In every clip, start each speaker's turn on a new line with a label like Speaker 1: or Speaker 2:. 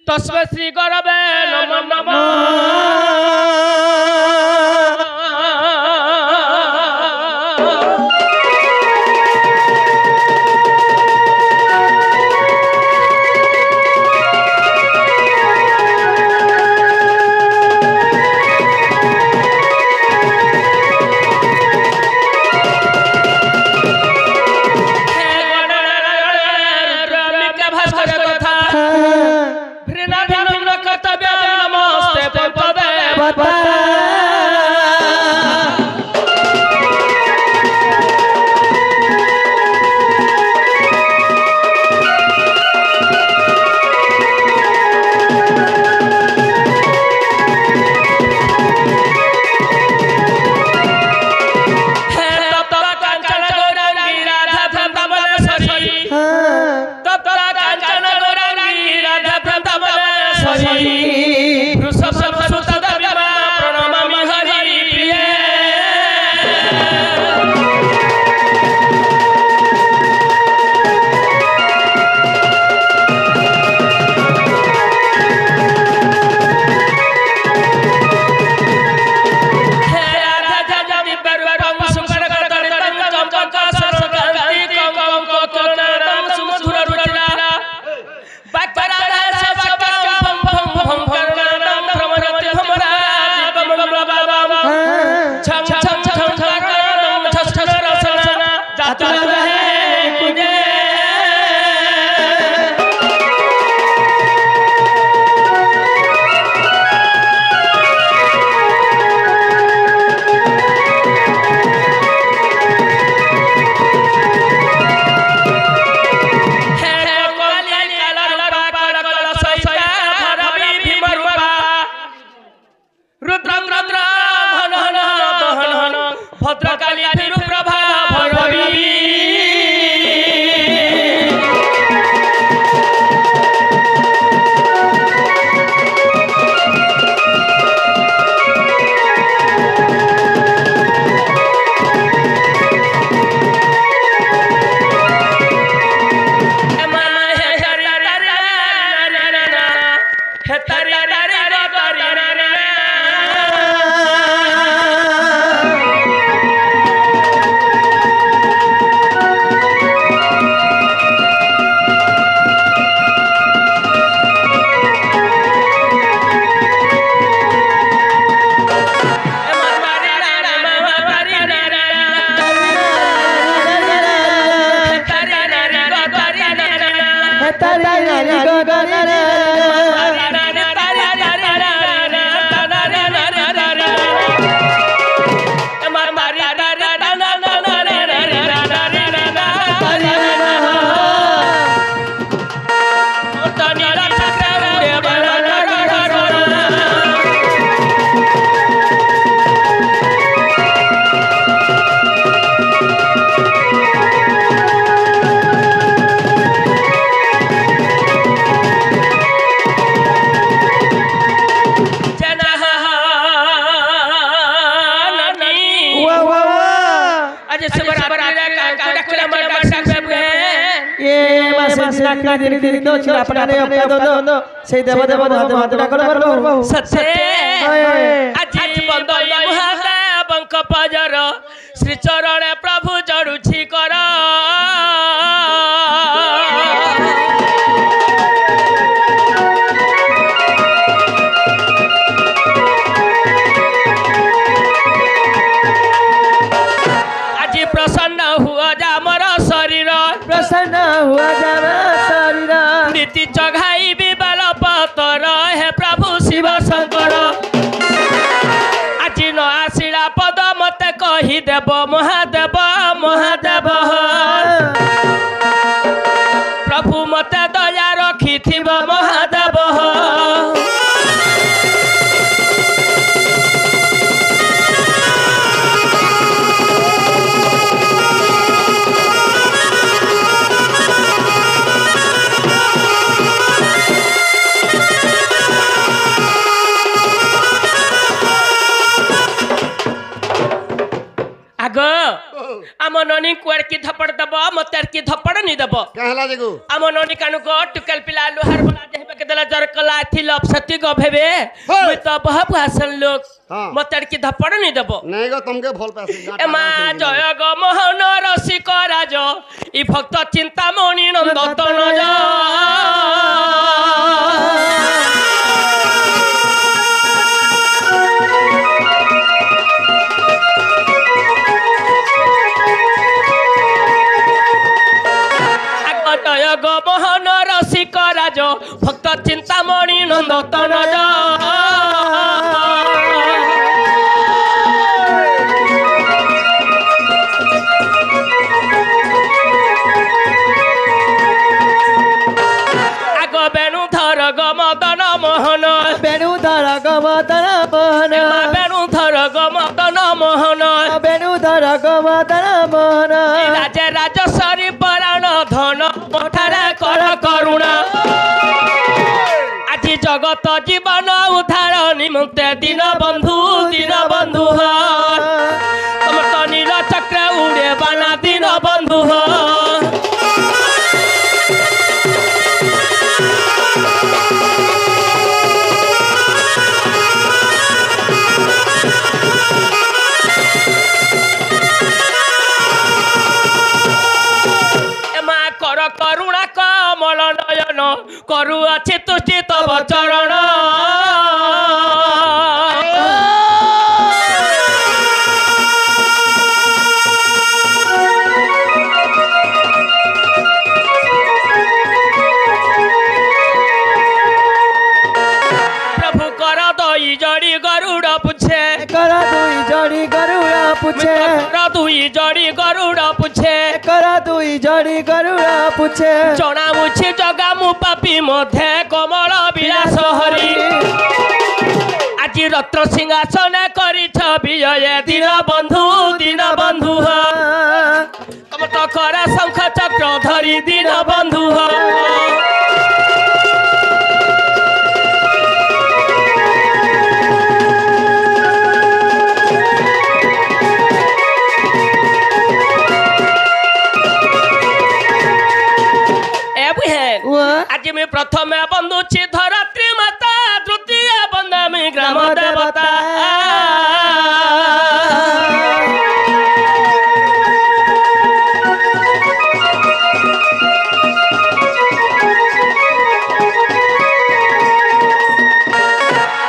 Speaker 1: तस्मै श्री गुरवे नमो नमः। श्री चरण प्रभु जड़ुछि कर आज प्रसन्न हुआ जा मोर शरीर
Speaker 2: प्रसन्न हुआ जाना शरीर
Speaker 1: नीति चघाई विबल पतर हे प्रभु शिव शंकर आज न आशिला पद मते कही देव महादेव महादेव प्रभु मते दया रखी महादेव ननी कुआर की थप्पड़ दब मत की थप्पड़ नहीं दब
Speaker 3: कहला जगु
Speaker 1: आम ननी कानु को टुकल पिला लोहार बना देबे के दला जर कला थी लप सती गो भेबे
Speaker 3: होय।
Speaker 1: मैं तो बहुत भाषण लोग
Speaker 3: हाँ।
Speaker 1: मत की थप्पड़ नहीं दब
Speaker 3: नहीं गो तुमके भोल पैसे
Speaker 1: ए मा जय गो मोहन रसिक राज इ भक्त चिंतामणि नंदतन जा जय गो मोहन रसिक राज भक्त चिंतामणि नंदतन जा आग बेणुधर ग मदन मोहन
Speaker 2: বেণুধর গমদন মোহন
Speaker 1: बेणुधर ग मदन मोहन
Speaker 2: বেণুধর গমদন মোহন
Speaker 1: राजे राजस्वरी पराण धन पठारा कर करुणा आज जगत जीवन उद्धार निमंते दीन बंधु तुम तो नील चक्र उड़े बाना दीन बंधु कर करुणा कमल नयन करु अच्छे तुष्टि तब चरण प्रभु कर दई जड़ी गरुड़ पूछे
Speaker 2: कर दुई जड़ी गरुड़ा पूछे
Speaker 1: कर दुई जड़ी गरुड़ पूछे
Speaker 2: कर दुई जड़ी गरुड़ा पूछे
Speaker 1: जनामुछि जगा मु पापी मध्य कमल विलास हरि आज रत्न सिंहासन करिछ विजय दीन बंधु तुम तो कर शंख चक्र धरी दीन बंधु आज मैं प्रथम बंधु छी धरत्री माता द्वितीय बंधु मी ग्राम देवता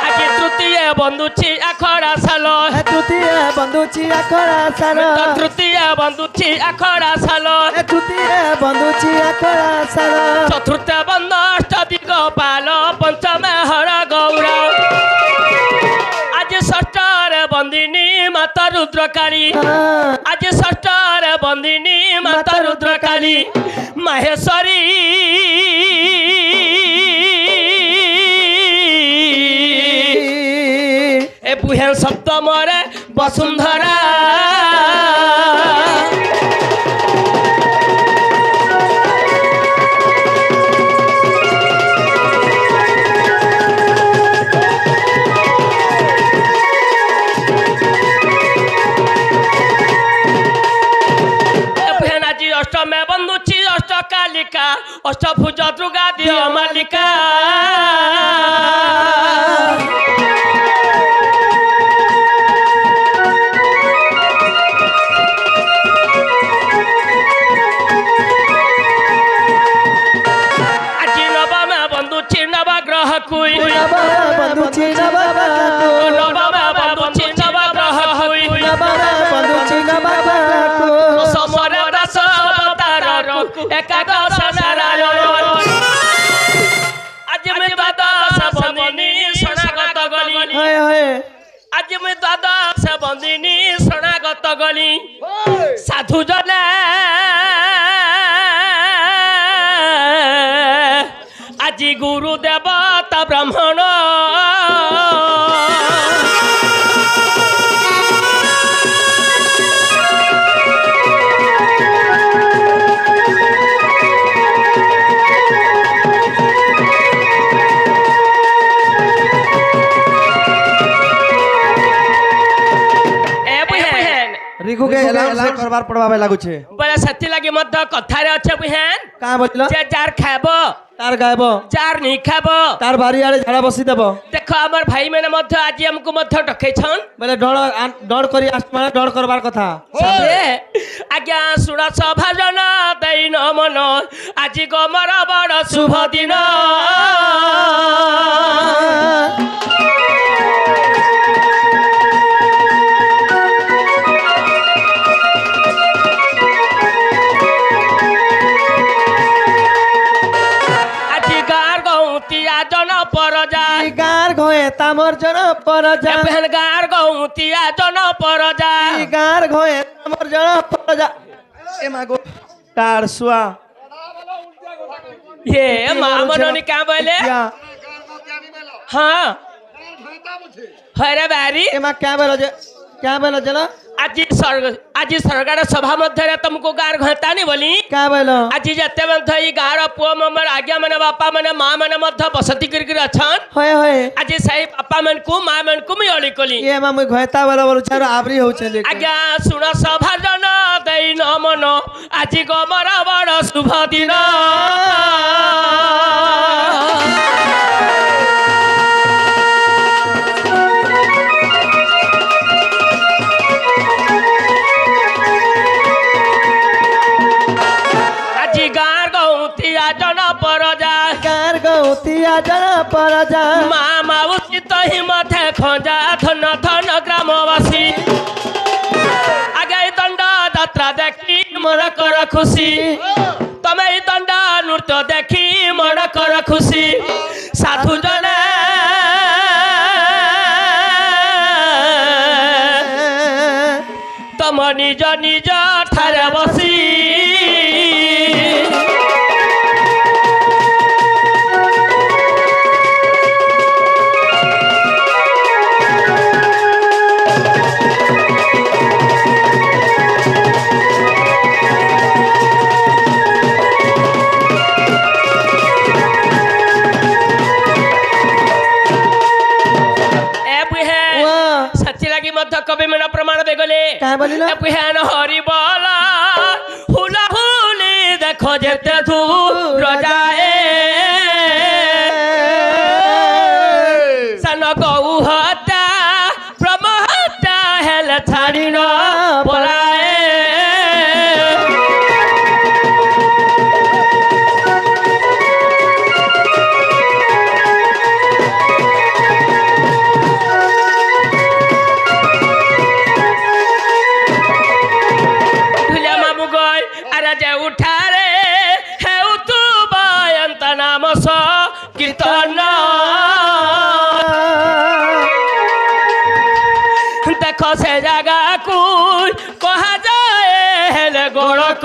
Speaker 1: आज तृतीय बंधु छी अखड़ा साल
Speaker 2: तृतीय बंधु छी अखड़ा साल
Speaker 1: तृतीय बंधु छी अखड़ा साल
Speaker 2: तृतीय बंधु छी अखड़ा साल
Speaker 1: चतुर्थ बंध अष्टदिग पाल पंचम हर गौरा आज षष्ठर बंदिनी माता रुद्रकाली आज षष्ठर बंदिनी माता रुद्रकाली माहेश्वरी ए पुहेन सप्तमरे वसुंधरा अष्टमे बंधुची अष्टकालिका अष्टभुज दुर्गा दिय मालिका आज नवम बंधुची नवग्रह कुई
Speaker 2: बंधुची नवग्रह
Speaker 1: नवम बंधुची नवग्रह कुई
Speaker 2: बंधुची नवग्रह
Speaker 1: समर दास अवतार एकादश नारायण आज मैं द्वादश बंदिनी शरणागत गली आज मैं द्वादश बंदिनी शरणागत गली साधु जने आज गुरु देवता ब्राह्मण
Speaker 2: भिखु के एलाउंस करबार पड़बावे लागु छे
Speaker 1: बोले सती लगी मत कथारे अच्छे बुहेन
Speaker 2: का बोललो
Speaker 1: जे जार खाबो
Speaker 2: तार गायब
Speaker 1: जार नहीं खाबो
Speaker 2: तार बारी आड़े झाड़ा बसी देबो
Speaker 1: देखो हमर भाई मैंने मध्य आज हमको मध्य डकै छन
Speaker 2: बोले डर करी आत्मा डर करबार कथा
Speaker 1: आज्ञा सुन सभाजन दैन मन आज गमर बड़ शुभ दिन जन परजा
Speaker 2: गार घोए तामर जन परजा
Speaker 1: बहन गार गौतिया जन परजा
Speaker 2: गार घोए तामर जन परजा ए मागो तार सुआ
Speaker 1: ये मामनोनी क्या बोले हाँ हरे बारी
Speaker 2: एमा क्या बोलो जला
Speaker 1: आज सरकार सभा मध्य तुमको गार घंटा नहीं बोली
Speaker 2: क्या बोलो
Speaker 1: आज जते मध्य गार पुओ ममर आज्ञा माने बापा माने माँ माने मध्य बसती करके अछन
Speaker 2: होए होए
Speaker 1: आज सही पापा मन को माँ मन को मिली कोली
Speaker 2: ये मा मुई घयता वाला बोलु छारो आबरी हो चले
Speaker 1: आज्ञा सुन सभा जन दैन मन आज गमर बड़ शुभ दिन
Speaker 2: जन परजा
Speaker 1: मामा उचित हिमथे खंजा धन धन ग्रामवासी आगे दंड यात्रा देखी मन कर खुशी तमे दंड नृत्य देखी मन कर खुशी साधु जने तम निज निज ठारे बसी कवि में प्रमाण दे गले
Speaker 2: क्या बोलिलो
Speaker 1: पुहेन हरि बोला हुला हुली देखो जेते दूर जाए सन गौ हत्या प्रमहत्या हेल छाड़ी न पलाए देखो से जगह को कहा जाए हेले गोड़क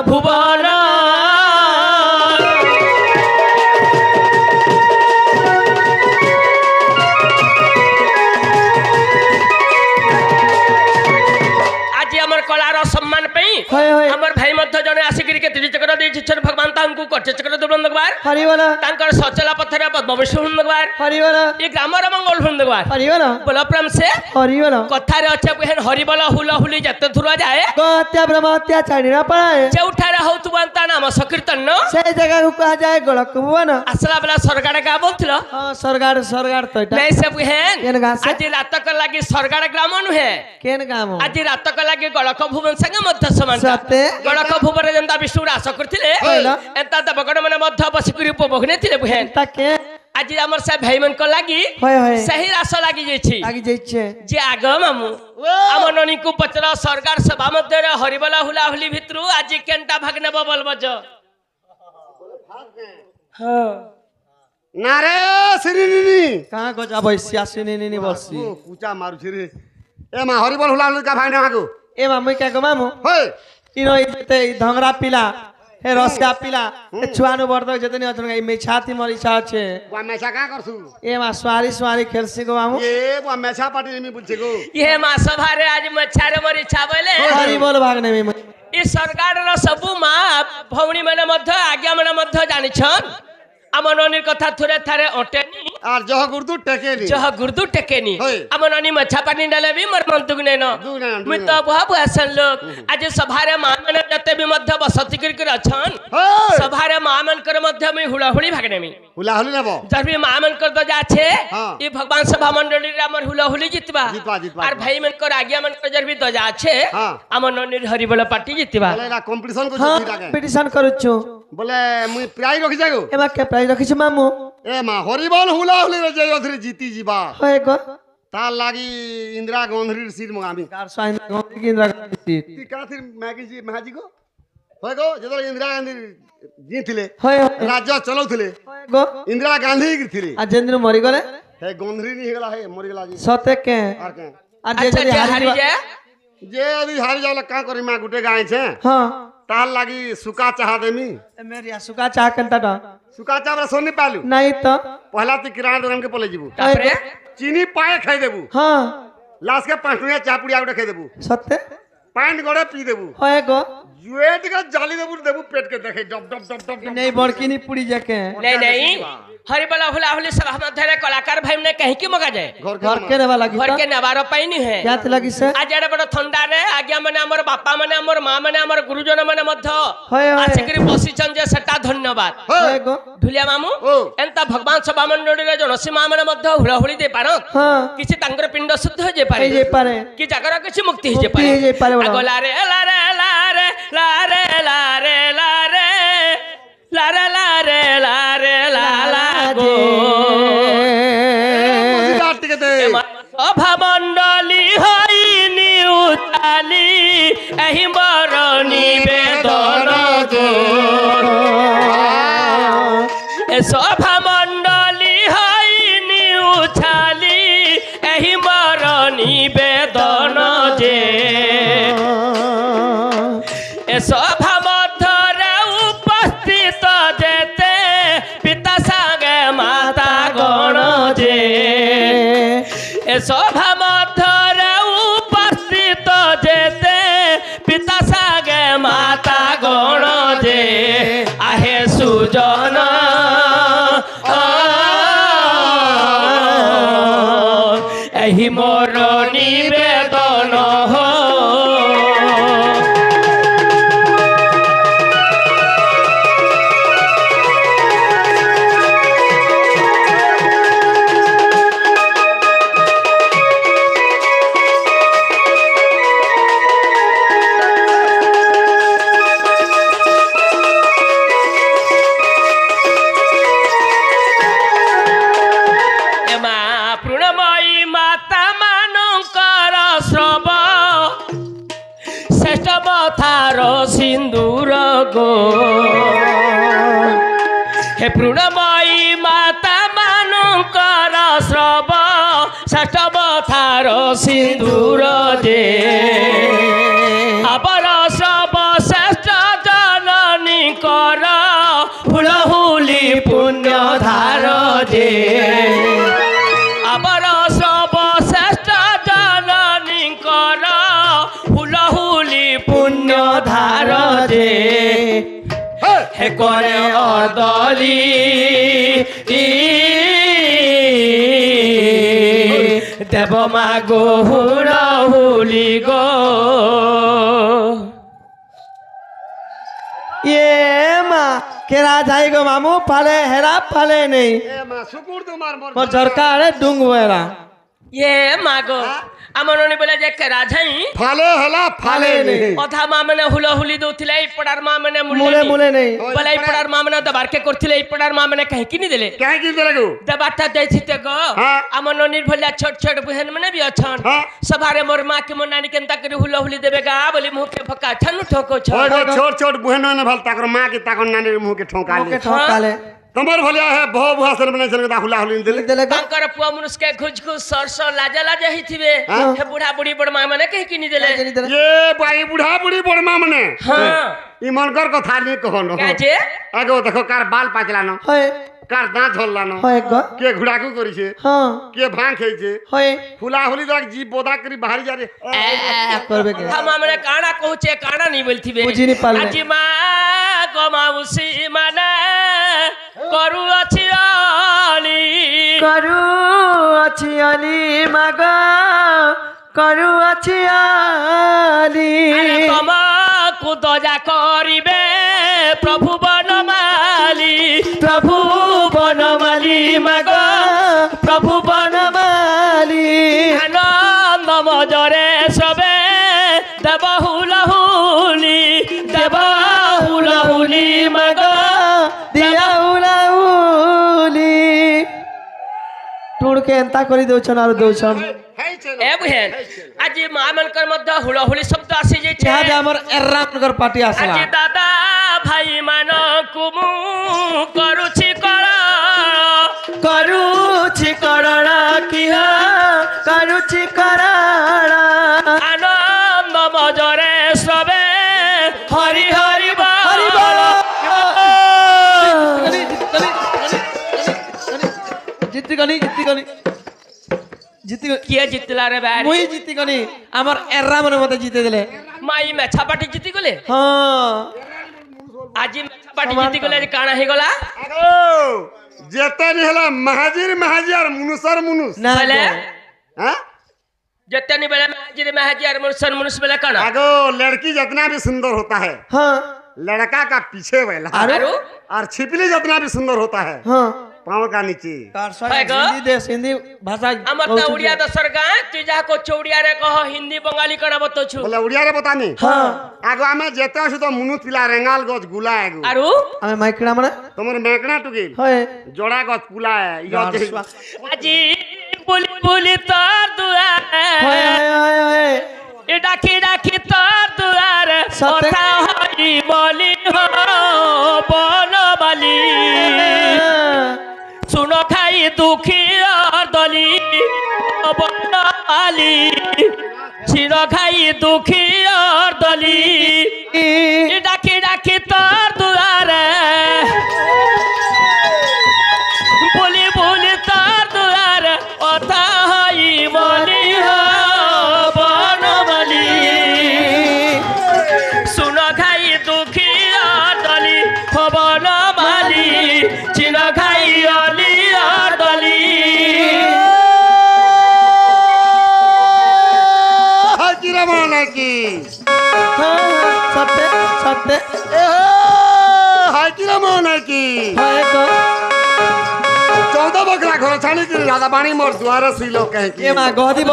Speaker 1: भुवन आज हमर कलार सम्मान पे हमर भाई मध्य जने आसिक के त्रिचक्र दे भगवान तांकु कटे चक्र दुबंदगवार
Speaker 2: हरिवला
Speaker 1: तांकर सचला पत्थर पद्मविष्णु हुंदगवार
Speaker 2: हरिवला
Speaker 1: ये ग्रामर मंगल हुंदगवार
Speaker 2: हरिवला
Speaker 1: बोला प्रेम से
Speaker 2: हरिवला
Speaker 1: कथारे अच्छे बहन हरिबला हुला हुली जते थुरा जाए
Speaker 2: गत्या ब्रह्मत्या छाड़ी ना पड़े
Speaker 1: जे उठारे हो तुबंता नाम सकीर्तन न
Speaker 2: से जगह को कहा जाए गोलक भुवन
Speaker 1: असला बेला सरगाड़ का बोलथिलो
Speaker 2: हां सरगाड़ तो
Speaker 1: नहीं से बहन
Speaker 2: केन गास
Speaker 1: आज रात का लागि सरगाड़ ग्राम नु है
Speaker 2: केन गाम
Speaker 1: आज रात का लागि गलक भुवन संग मध्य समान
Speaker 2: सत्य
Speaker 1: गलक भुवन जनता विष्णु रास करथिले एता दबगड मने मध्य बसिकुरी उपभोगने थिले बहन
Speaker 2: ताके
Speaker 1: आज हमर से भाई मन को लागि सही रास लागि जाई
Speaker 2: लागि जाई छे
Speaker 1: जे आग मामू हमर ननी को पचरा सरकार सभा मध्य रे हरिबला हुला हुली भितरु आज केनटा भागने बबल बज हां
Speaker 3: नारे सिरिनी
Speaker 2: कहां गजा बैसिया सिरिनी बसी
Speaker 3: पूजा मारु छी रे ए मा हरिबल हुला हुली का भाई ना हागो
Speaker 2: ए मामू क्या गो मामू
Speaker 3: होय
Speaker 2: इनो इते धंगरा पिला हे रसका पिला ए छुआनु बर्दक जतनी अथन ए मेछाती मरी छा छे
Speaker 3: वा मेछा का करसु
Speaker 2: ए मा स्वारी खेलसी गो मामू
Speaker 3: ए वा मेछा पाटी मी बुझे गो
Speaker 1: ये मा सभारे आज मछारे मरी छाबले
Speaker 2: हरि बोल भागने में
Speaker 1: ई सरकार र सबु मा भौणी माने मध्य आज्ञा माने मध्य जानि छन हमननी कथा थुरे थारे अटेनी
Speaker 3: আর জহ গুরদু টেকেনি
Speaker 1: जह गुर्दू टेकेनी
Speaker 3: होय।
Speaker 1: हम नानी मच्छा पानी डाले भी मोर मन तुग ने न मुई तो बहुत बुआसन लोग आज सभारे मां माने जते भी मध्य बसती कर अछन
Speaker 3: होय।
Speaker 1: सभारे मां मन कर मध्य में हुलाहुली भागने में
Speaker 3: हुलाहुली नेब
Speaker 1: जब भी मां मन कर तो जाछे
Speaker 3: हाँ।
Speaker 1: ई भगवान सभा मंडली रे हमर हुलाहुली जितबा
Speaker 3: जितबा, जितबा।
Speaker 1: और भाई मन कर आज्ञा मन कर जब भी तो जाछे
Speaker 3: हाँ।
Speaker 1: हमर ननीर हरिबल पार्टी जितबा
Speaker 3: বলে এরা কম্পিটিশন করছে
Speaker 2: হ্যাঁ
Speaker 3: দুইটাকে
Speaker 2: কম্পিটিশন করুଛୁ
Speaker 3: বলে মুই প্রায় রখি যাগো
Speaker 2: এবার কে প্রাইজ রাখিছো মামু
Speaker 3: এ মা হরিবল হুলাহুলি রে যে অথরে জিতি ଯିବା
Speaker 2: হয় গো
Speaker 3: তার লাগি ইন্দিরা গান্ধীর সিট মগামি
Speaker 2: 400 গন্তি কিন্দ্রা সিট
Speaker 3: তুই কাথির ম্যাগি জি মাহাজি গো হয় গো যেতলে ইন্দিরা গান্ধী জিতিলে
Speaker 2: হয়
Speaker 3: রাজ্য চলাউଥିଲେ
Speaker 2: হয় গো
Speaker 3: ইন্দিরা গান্ধী ଥିଲେ
Speaker 2: আর যেদিন মরি গলে
Speaker 3: হে গন্ধী নি হেগলা হে মরি গলা জি
Speaker 2: সতে কে
Speaker 3: আর কে
Speaker 2: আর যে
Speaker 1: अच्छा
Speaker 2: যদি
Speaker 1: जे
Speaker 2: হারি
Speaker 1: हारी जाए
Speaker 3: যে যদি হারি যাওলে কা করি মা গুটে গাইছে
Speaker 2: হ্যাঁ
Speaker 3: তার লাগি সুকা চাহা দেমি
Speaker 2: মেরি আসুকা চা কেনটা
Speaker 3: সুকা চাহ আমরা শুনি পালু
Speaker 2: নাই তো
Speaker 3: পহলা তুই কিরানা দোকান কে পলে যাবু
Speaker 1: तापरे
Speaker 3: চিনি পায়ে খাই দেবু
Speaker 2: হ্যাঁ
Speaker 3: লাস্ট কে 5 টুয়া চা পুড়িয়া গুটে খাই দেবু
Speaker 2: সতে
Speaker 3: পানি গড়ে পি দেবু
Speaker 2: হয় গো
Speaker 3: জুয়ে টিকা জালি দেবু দেবু পেট কে দেখে ডব ডব ডব ডব ডব।
Speaker 2: নেই বড়কিনি পুড়ি যাকে
Speaker 1: नहीं नहीं हरिबल हुलाहुली सभा मध्य कलाकार भाई ने कहीं की मगा जाए
Speaker 3: ঘর
Speaker 2: ঘর কে নেবা লাগি
Speaker 1: घर के नवार पाई नहीं है
Speaker 2: क्या লাগি সে
Speaker 1: आज एडे बड़ ठंडा रे आज्ञा माने हमर बापा माने हमर मां माने हमर गुरुजन माने मध्य
Speaker 2: হয় হয়
Speaker 1: आसिकरी बसिचन जे सेटा धन्यवाद
Speaker 2: হয় গো
Speaker 1: ढुलिया मामू
Speaker 3: ओ
Speaker 1: एंता भगवान सभा मंडली रे जनसी मां माने मध्य हुलाहुली दे पारो
Speaker 2: হ্যাঁ
Speaker 1: किछि तांकर पिंड शुद्ध हो जे पारे
Speaker 2: এই যে পারে
Speaker 1: कि जागर किछि मुक्ति हो जे
Speaker 2: মুক্তি হয়ে যায় পারে
Speaker 1: पारे
Speaker 2: বড়।
Speaker 1: आगो लारे लारे लारे लारे लारे लारे लारे लारे लारे लाला गो
Speaker 3: মজিদার টিকে দে
Speaker 1: সভা মণ্ডলী হইনি উতালি এহি বর নিবেদন গো এ সভা মণ্ডলী হইনি উছালি এহি বর নিবেদন যে এ সভা মধ্যরে উপস্থিত যেতে পিতা সাগে মাতা গণ যে এ সভা মধ্যরে উপস্থিত যেতে পিতা সাগে মাতা গণ যে আহে সুজন এহি মোর নিবেদন হো এমা প্রণময়ী মাতা মানঙ্কর শ্রব শ্রেষ্ঠ বথার সিন্দুর গো হে প্রণময়ী মাতা মানঙ্কর শ্রব শ্রেষ্ঠ বথার সিন্দুর যে আবার শ্রব শ্রেষ্ঠ জননী কর হুলহুলি পুণ্য ধার যে আবার সর্বশ্রেষ্ঠ জননী কর হুলহুলি পুণ্য ধার যে হে করে অদলি দেব মা গো হুলহুলি গো
Speaker 2: এ মা কেরা যাই গো মামু পালে হেরা পালে নেই
Speaker 3: এ মা শুকুর তোমার মোর
Speaker 2: মোর ঝরকারে ডুঙ্গুয়েরা
Speaker 1: ये मागो আমার ননি বলে যে রাজাই
Speaker 3: ফালে হেলা ফালে নে
Speaker 1: অধা মা মানে হুলহুলি দউଥିଲେ এই পড়ার মা মানে
Speaker 2: মুলে মুলে নেই
Speaker 1: বলে এই পড়ার মা মানে দবারকে করଥିଲେ এই পড়ার মা মানে কাহি কিনি দেলে
Speaker 3: কাই কি দেলাগো
Speaker 1: দবারটা দেইছিতে গো
Speaker 3: হ্যাঁ।
Speaker 1: আমার ননির ভলিয়া ছোট ছোট বহেন মানে বি অছন
Speaker 3: হ্যাঁ।
Speaker 1: সভারে মোর মা কি মোর নানি কেনতা করে হুলহুলি দেবে গা বলি মুখে ফকা ছানু ঠকো ছ
Speaker 3: ওই ছোট ছোট বুহেন না ভাল তাকর মা কি তাকর নানির মুখে ঠোকালে
Speaker 2: ওকে ঠকালে
Speaker 3: তোমার ভলিয়া হে ভো ভুয়া মানে ছেলে হুলা হুলি দিলে
Speaker 2: দেলে গো
Speaker 1: তাঙ্কর পুয়া মনুষ্কে ঘুজ ঘুজ সরস লাজা লাজা হইথিবে
Speaker 3: হ্যাঁ।
Speaker 1: হে বুড়া বুড়ি বড় মা মানে কাহি কিনি দেলে
Speaker 3: এ বাই বুড়া বুড়ি বড় মা মানে
Speaker 1: হ্যাঁ
Speaker 3: ই মনকর কথা নি কহনো
Speaker 1: কাজে
Speaker 3: আগে দেখো কার বাল পাচলা ন
Speaker 2: হয়
Speaker 3: কার দাঁত ঝরলা ন
Speaker 2: হয় গো
Speaker 3: কে ঘুড়াকু করিছে
Speaker 2: হ্যাঁ
Speaker 3: কে ভাং খেয়েছে
Speaker 2: হয়
Speaker 3: ফুলা হুলি দেখ জি বোদা করি বাহারি যা রে
Speaker 2: করবে কে
Speaker 1: हम हमने काना कहूचे काना नहीं बोलती बे
Speaker 2: बुझी नहीं पाले।
Speaker 1: আজি মা গমাউসি মানে করু আছি আলি
Speaker 2: ଅଛି ଆଲି ମାଗ କରୁଅଛି ଆଲି
Speaker 1: আরে তোমাকু দয়া করিবে প্রভু বনমালী
Speaker 2: প্রভু বনমালী মাগ প্রভু বনমালী
Speaker 1: আনন্দ মজরে সবে দেব হুলহুলি দেব হুলহুলি মাগ
Speaker 2: দিয়া উলাউলি টুড়কে এন্তা করি দউছন আর দউছন
Speaker 1: এ বুহেন আজি মা মানকর মধ্যে হুলহুলি শব্দ আসি যাইছে
Speaker 2: ইহাদে আমার এরামনগর পার্টি আসলা
Speaker 1: আজি দাদা ভাই মানকু মু করুছি কর
Speaker 2: କରୁଛି କରଣା କିହ କରୁଛି କରଣା
Speaker 1: আনন্দ মজরে সবে হরি হরি
Speaker 2: হরি
Speaker 1: বল
Speaker 2: জিতিগনি জিতিগনি জিতিগনি
Speaker 1: কিয়ে জিতলা রে ভাই
Speaker 2: মুই জিতিগনি আমার এরা মনে মতে জিতে দিলে
Speaker 1: মাই মেছা পাটি জিতি গলে
Speaker 2: হ্যাঁ
Speaker 1: আজি মেছা পাটি জিতি গলে আজ কাଣା হে গলা
Speaker 3: আগো যেতে নি হলা মাহাজির মাহাজি আর মুনুসর মুনুস
Speaker 2: না
Speaker 1: বলে
Speaker 3: হ্যাঁ
Speaker 1: जतनी बेले महजी और मुनसन मुनस बेले काना
Speaker 3: আগো लड़की जितना भी सुंदर होता है
Speaker 2: হ্যাঁ
Speaker 3: लड़का का पीछे वाला
Speaker 1: आरो
Speaker 3: और छिपली जितना भी सुंदर होता है
Speaker 2: হ্যাঁ
Speaker 3: पाँव का नीचे
Speaker 2: তার সঙ্গে
Speaker 1: হয় গো?
Speaker 2: হিন্দি দেশ হিন্দি ভাষা
Speaker 1: हमर त उड़िया दसर गाय तू जा को चौड़िया रे कह हिंदी बंगाली कना बतो छु
Speaker 3: बोले उड़िया रे बतानी
Speaker 2: হ্যাঁ
Speaker 3: আগো আমি যেতে আসু তো মুনুত পিলা রেঙ্গাল গছ গুলা আগো
Speaker 1: आरो
Speaker 2: আমি মাইকড়া মানে
Speaker 3: তোমার মেকনা টুকিল
Speaker 2: হয়
Speaker 3: জোড়া গছ পুলা
Speaker 1: আজি बुली बुली तार दुआर
Speaker 2: হয় হয় হয়
Speaker 1: ए डाकी डाकी तार दुआर
Speaker 2: सत्य।
Speaker 1: ओथा हरी बोली हो बोल बाली सुनो खाई दुखी और दली बोल बाली छिरो खाई दुखी और दली ए डाकी डाकी तार दुआर बोली बोली तार दुआर ओथा हई बोली हो बनमाली सुनो खाई दुखी दली हो बनमाली चिन खाई अली दली
Speaker 3: হাজিরা মানে কি
Speaker 2: সত্যি সত্যি
Speaker 3: হাজিরা মানে কি
Speaker 2: হয় গো
Speaker 3: 14 বকরা ঘর ছানি কি রাজা বাণী মোর দুয়ারে ছিল কহে কি
Speaker 2: এ মা গদি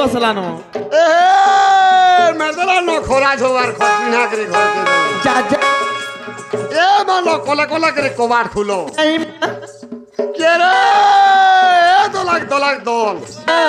Speaker 2: বসলানো
Speaker 3: এ মেদলা ন খোরা ঝোয়ার খপিনা করে ঘর কে
Speaker 2: যা যা
Speaker 3: এ মানো কলা কলা করে কবাট খুলো
Speaker 2: এই
Speaker 3: কে রে এ দলাক দলাক দল
Speaker 2: মা